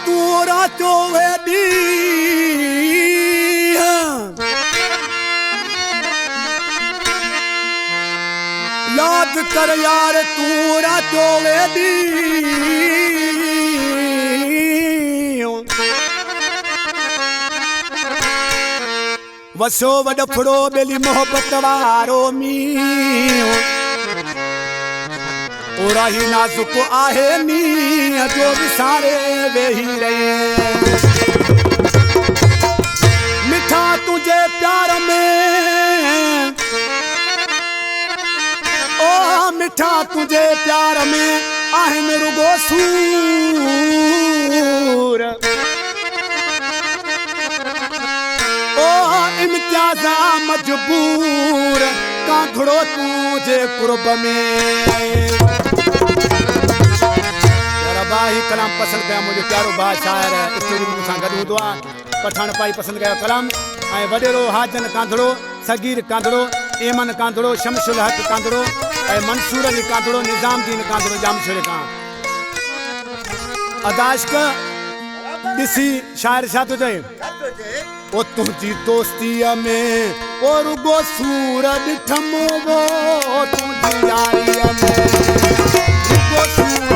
तू रातो वेदी याद कर यार तू रातो वेदी वसो वडफड़ो बेली मोहब्बत वारो मी ओरा ही नाजुक आहे नी जो विसारे वेही रहे मिठा तुझे प्यार में ओ मिठा तुझे प्यार में आहिन रुगो सूर ओ इम्तियाजा मजबूर कांधड़ो तुझे कुर्ब में भाई कलाम पसंद कया मुझे प्यारो भाई शायर है स्टूडियो में सां गॾु हूंदो आहे पठान पाई पसंद कया कलाम ऐं वडेरो हाजन कांधड़ो सगीर कांधड़ो एमन कांधड़ो शमसुल हक कांधड़ो ऐं मंसूर अली कांधड़ो निजामुद्दीन कांधड़ो जामशुर खां अदाश्क ॾिसी शायर छा थो चए ओ तुंहिंजी दोस्तीअ में ओ रुगो सूर ॾिठमि वो तुंहिंजी यारीअ में रुगो सूर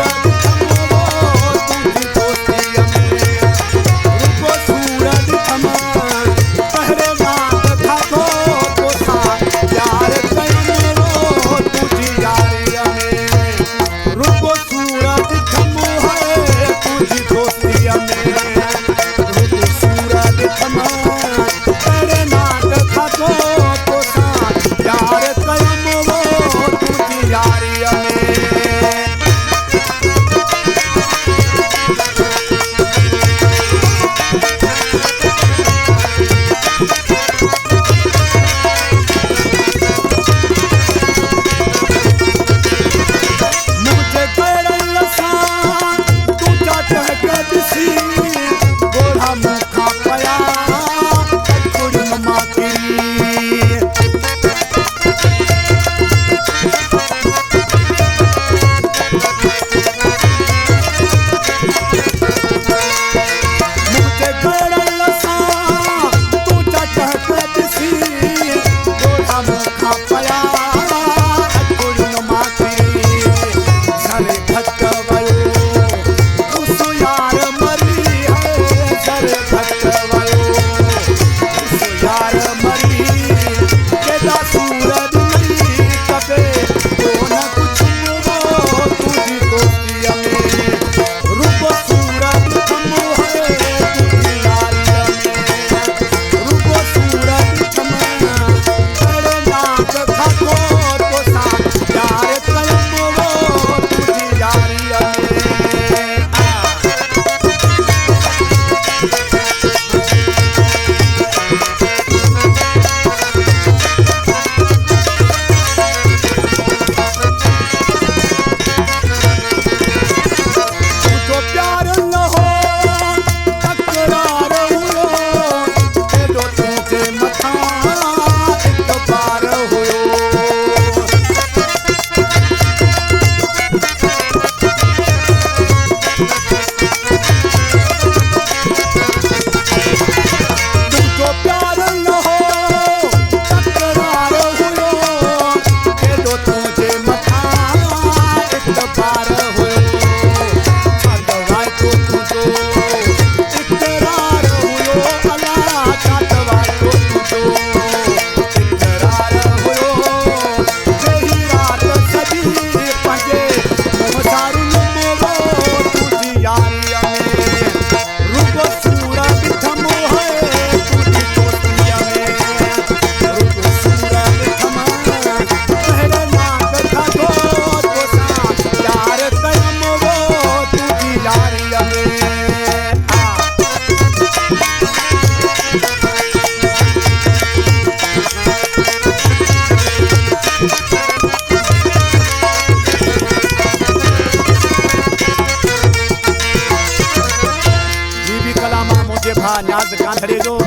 न्याज कांधड़े जो